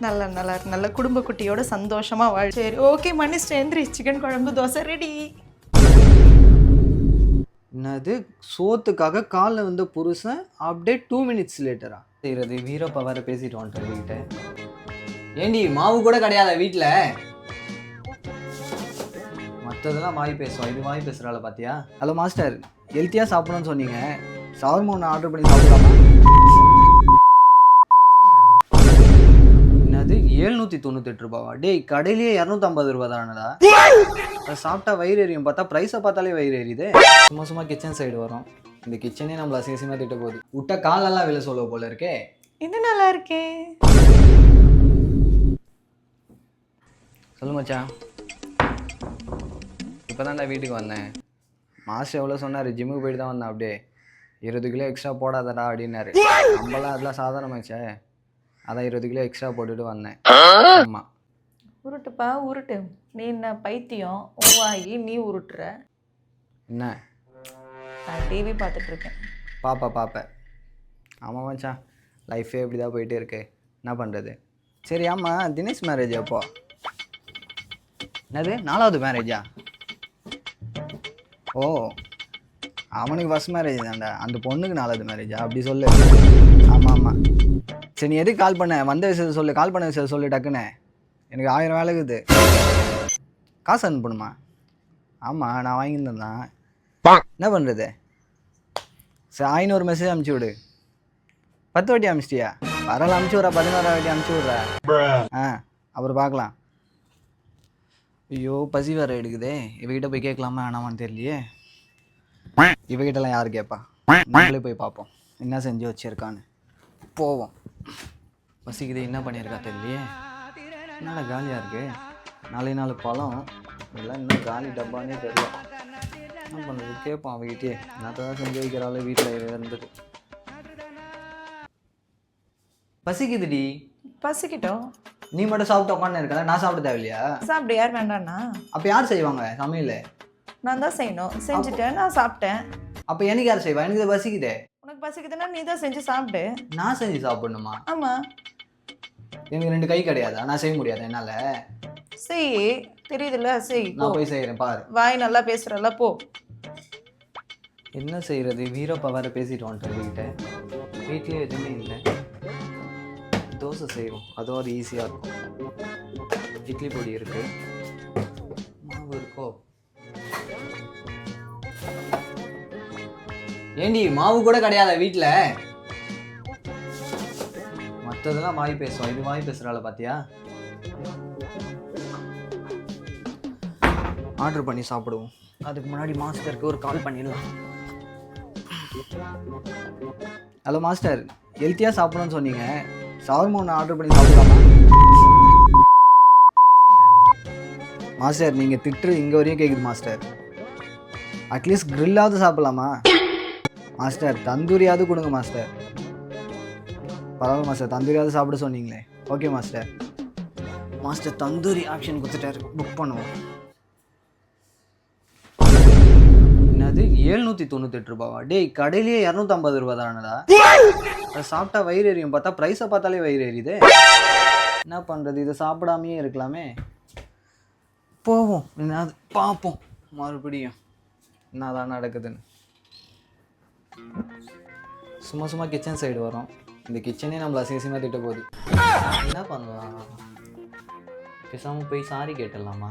நல்லா நல்லா இருக்கு. நல்ல குடும்ப குட்டியோட சந்தோஷமா வாழ். சரி ஓகே மன்னிச்சிட்டேன். எந்திரி, சிக்கன் குழம்பு தோசை ரெடி. என்னது சோத்துக்காக காலில் வந்த புருஷன் அப்படியே 2 மினிட்ஸ் லேட்டரா செய்கிறது? வீரப்பா வேற பேசிட்டு வந்துட்டேன் வீட்டை. ஏண்டி மாவு கூட கிடையாதா வீட்டில்? மற்றதெல்லாம் வாய் பேசுவோம், இது வாய் பேசுகிறாள் பார்த்தியா? ஹலோ மாஸ்டர், ஹெல்த்தியாக சாப்பிடணும்னு சொன்னீங்க, ஷவர்மா ஒன்று ஆர்டர் பண்ணி சாப்பிடலாமா? என்னது 798 ரூபாவா? டேய் கடையிலேயே 250 ரூபா தானடா. அதை சாப்பிட்டா வயிறு எரியும், பார்த்தா ப்ரைஸை பார்த்தாலே வயிறு எரியுது. சும்மா சும்மா கிச்சன் சைடு வரும், இந்த கிச்சனே நம்மள அசிங்கமாக திட்ட போகுது. விட்டா காலெல்லாம் வெளில சொல்ல போல இருக்கே. இது நல்லா இருக்கே. சொல்லு மச்சான். இப்போ தான்டா வீட்டுக்கு வந்தேன். மாஸ்டர் எவ்வளோ சொன்னார், ஜிம்முக்கு போயிட்டு தான் வந்தேன். அப்படியே 20 கிலோ எக்ஸ்ட்ரா போடாதடா அப்படின்னாரு. நம்மளாம் அதெல்லாம் சாதாரணமாச்சே, அதான் 20 கிலோ எக்ஸ்ட்ரா போட்டுட்டு வந்தேன். ஆமாம் உருட்டுப்பா உருட்டு. நீ என்ன பைத்தியம் உருவாகி நீ உருட்டுற? என்ன நான் டிவி பார்த்துட்டு இருக்கேன். பாப்பேன். ஆமாம் மச்சான், லைஃபே இப்படி தான் போயிட்டே இருக்கு, என்ன பண்ணுறது. சரி ஆமாம், தினேஷ் மேரேஜ் அப்போ? என்னது 4வது மேரேஜா? ஓ அவனுக்கு ஃபஸ்ட் மேரேஜ் தான்டா, அந்த பொண்ணுக்கு 4வது மேரேஜா? அப்படி சொல்லு. ஆமாம். சரி நீ எதுக்கு கால் பண்ண? வந்த விஷயத்தை சொல்லு, கால் பண்ண விஷயத்தை சொல்லு டக்குன்னு. எனக்கு 1000 வேலை இருக்குது. காசு அனுப்பணுமா? ஆமாம் நான் வாங்கியிருந்தேன் தான். என்ன பண்ணுறது? சரி 500 மெசேஜ் அனுப்பிச்சி விடு. 10 வாட்டி அனுப்பிச்சிட்டியா? பரவாயில்ல அனுப்பிச்சி விட்றா, 11ஆவது வாட்டி அனுப்பிச்சி விட்றா. அப்புறம் பார்க்கலாம். ஐயோ பசி வேறு எடுக்குதே, இவகிட்ட போய் கேட்கலாமா வேணாமான்னு தெரியலையே. இவகிட்டலாம் யார் கேட்பா? நம்மளே போய் பார்ப்போம் என்ன செஞ்சு வச்சிருக்கான்னு. போவோம். பசிக்குது, என்ன பண்ணியிருக்கா தெரியலையே. என்னடா காலியாக இருக்கு, 4 பழம் இதெல்லாம் இன்னும் காலி டப்பானே தெரியல. என்ன பண்ணுறது, கேட்போம் அவகிட்டே. என்னத்தை தான் செஞ்சு வைக்கிறாள் வீட்டில் இருந்துட்டு. பசிக்குதுடி. பசிக்கிட்டோம். நீ மட்டும் சாப்பிட்டு உட்காந்து இருக்கல, நான் சாப்பிட தேவையில்லையா? சாப்பிடு, யார் வேண்டாண்ணா? அப்போ யார் செய்வாங்க சமையல்? நான் தான் செய்யணும். செஞ்சுட்டேன், நான் சாப்பிட்டேன். அப்போ எனக்கு யார் செய்வா? எனக்கு பசிக்குதே. உனக்கு பசிக்குதுன்னா நீ தான் செஞ்சு சாப்பிடு. நான் செஞ்சு சாப்பிடணுமா? ஆமாம். எனக்கு 2 கை கிடையாதா? நான் செய்ய முடியாது என்னால்? செய், தெரியுதுல்ல, செய். நான் போய் செய்கிறேன் பாரு. வாய் நல்லா பேசுறல, போ. என்ன செய்கிறது, வீரப்பா வேறு பேசிட்டு வந்துட்டேன் வீட்டை. வீட்லேயே எதுவுமே இல்லை. தோசை செய்வோம், அதுவும் ஈஸியாக இருக்கும். இட்லி பொடி இருக்கு, மாவு இருக்கோ? ஏண்டி மாவு கூட கிடையாதா வீட்டில்? மற்றதெல்லாம் வாய் பேசுவோம், இது வாய் பேசுகிறாள் பார்த்தியா? ஆர்டர் பண்ணி சாப்பிடுவோம். அதுக்கு முன்னாடி மாஸ்டருக்கு ஒரு கால் பண்ணிடலாம். ஹலோ மாஸ்டர், ஹெல்த்தியாக சாப்பிடணும்னு சொன்னீங்க, ஷவர்மா ஒன்று ஆர்டர் பண்ணி சாப்பிடலாமா? மாஸ்டர் நீங்கள் திட்டு இங்கே வரையும் கேட்குது மாஸ்டர். அட்லீஸ்ட் கிரில்லாவது சாப்பிட்லாமா? மாஸ்டர் தந்தூரியாவது கொடுங்க மாஸ்டர். பரவாயில்ல மாஸ்டர், தந்தூரியாவது சாப்பிட சொன்னீங்களே. Okay master. Master tandoori option கொடுத்துட்டாரு, புக் பண்ணுவோம். என்னது 798 ரூபாவா? டேய் கடையிலேயே 250 ரூபா தானடா. அதை சாப்பிட்டா வயிறு எரியும், பார்த்தா ப்ரைஸை பார்த்தாலே வயிறு எரியுது. என்ன பண்ணுறது, இதை சாப்பிடாமையே இருக்கலாமே. போவோம், என்னது பார்ப்போம் மறுபடியும் என்னதான் நடக்குதுன்னு. சும்மா சும்மா கிச்சன் சைடு வரும், இந்த கிச்சனே நம்மள அசிங்கமாக திட்ட போகுது. என்ன பண்ணலாம், பேசாமல் போய் சாரி கேட்டுடலாமா?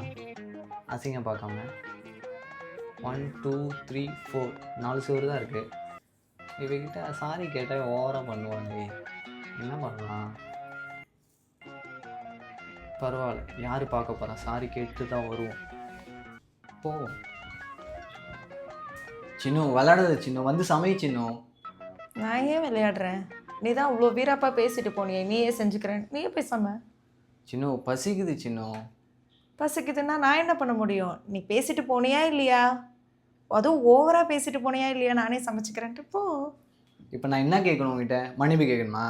அசிங்கம் பார்க்காம. 1 2 3 4 4 சுவர் தான் இருக்குது. இவகிட்ட சாரி கேட்டால் ஓவராக பண்ணுவாங்க. என்ன பண்ணலாம்? பரவாயில்ல, யார் பார்க்க போகிறா, சாரி கேட்டு தான் வருவோம். போவோம். சின்ன விளையாடுறது, சின்ன வந்து சமை. சின்ன நான் ஏன் விளையாடுறேன்? நீ தான் இவ்வளோ வீராப்பா பேசிட்டு போனியே, நீயே செஞ்சுக்கிறேன், நீயே பேசாம. சின்ன பசிக்குது. சின்ன பசிக்குதுன்னா நான் என்ன பண்ண முடியும்? நீ பேசிட்டு போனியா இல்லையா? அதுவும் ஓவராக பேசிட்டு போனியா இல்லையா? நானே சமைச்சிக்கிறேன்ட்டு போ. இப்போ நான் என்ன கேட்கணும் உங்ககிட்ட? மன்னிப்பு கேட்கணுமா?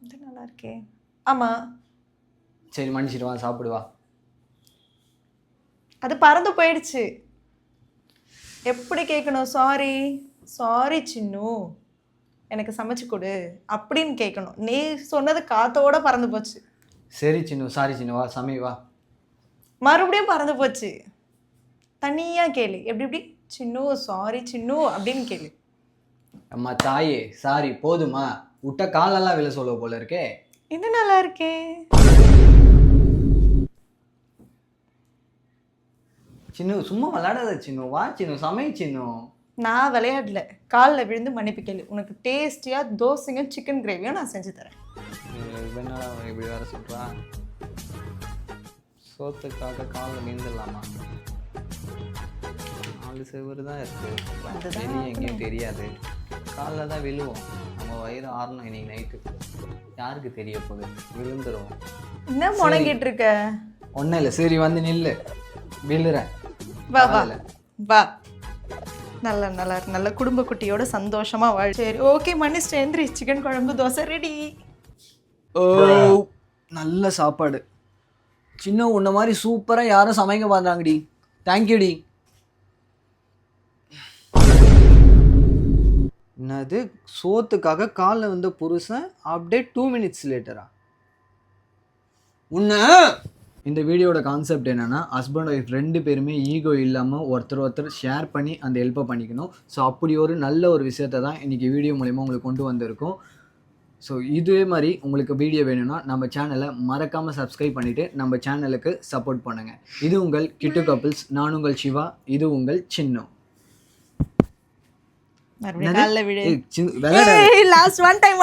இது நல்லா இருக்கே. ஆமாம். சரி மன்னிச்சிட்டு வா, சாப்பிடுவா. அது பறந்து போயிடுச்சு. எப்படி கேட்கணும்? சாரி சாரி சின்னு, எனக்கு சமைச்சு கொடு அப்படின்னு கேட்கணும். நீ சொன்னது காத்தோட பறந்து போச்சு. சரி சின்னு, சாரி சின்னு, வா சமை வா. மறுபடியும் பறந்து போச்சு. தனியா கேளு. எப்படி எப்படி சின்னு சாரி சின்னு அப்படின்னு கேளு. அம்மா தாயே சாரி போதுமா? விட்ட காலெல்லாம் விழ சொல்ல போல இருக்கே. இது நல்லா இருக்கே. சின்னு சும்மா விளையாடாத சின்னு, வா சின்னு சமை சின்னு. நான் விளையாடல. காலில் விழுந்து மன்னிப்பு கேளு. உனக்கு டேஸ்டியாக தோசையும் சிக்கன் கிரேவியும் நான் செஞ்சு தரேன். என்னடா இப்படி வேற சொல்றா? சோத்துக்காக காலில் நீந்தலாமா? 4 செவரு தான் இருக்கு, வெளியே எங்கேயும் தெரியாது. காலில் தான் விழுவோம். நம்ம வயிறு ஆறணும் இன்னைக்கு நைட்டு. யாருக்கு தெரிய போகுது? விழுந்துரும். என்ன முடங்கிட்டு இருக்க? ஒன்றும் இல்லை, சரி வந்து நில்லு, விழுறேன். வா வா வா. நல்ல நல்ல நல்ல குடும்ப குட்டியோட சந்தோஷமா வாழ். சரி ஓகே மன்னிச்சிட்டு எந்திரி. சிக்கன் குழம்பு தோசை ரெடி. ஓ நல்ல சாப்பாடு. சின்ன உன்ன மாதிரி சூப்பராக யாரும் சமைக்க பார்த்தாங்கடி. தேங்க்யூடி. என்னது சோத்துக்காக காலில் வந்த புருஷன் அப்படியே 2 minutes லேட்டரா? உன்ன இந்த வீடியோட கான்செப்ட் என்னென்னா, ஹஸ்பண்ட் ஒய்ஃப் 2 பேருமே ஈகோ இல்லாமல் ஒருத்தர் ஷேர் பண்ணி அந்த ஹெல்ப்பை பண்ணிக்கணும். ஸோ அப்படி ஒரு நல்ல ஒரு விஷயத்தை தான் இன்றைக்கி வீடியோ மூலிமா உங்களுக்கு கொண்டு வந்திருக்கோம். ஸோ இதே மாதிரி உங்களுக்கு வீடியோ வேணும்னா நம்ம சேனலை மறக்காமல் சப்ஸ்கிரைப் பண்ணிவிட்டு நம்ம சேனலுக்கு சப்போர்ட் பண்ணுங்கள். இது உங்கள் கிட்டு கப்பிள்ஸ். நான் உங்கள் சிவா. இது உங்கள் சின்னு. Last one time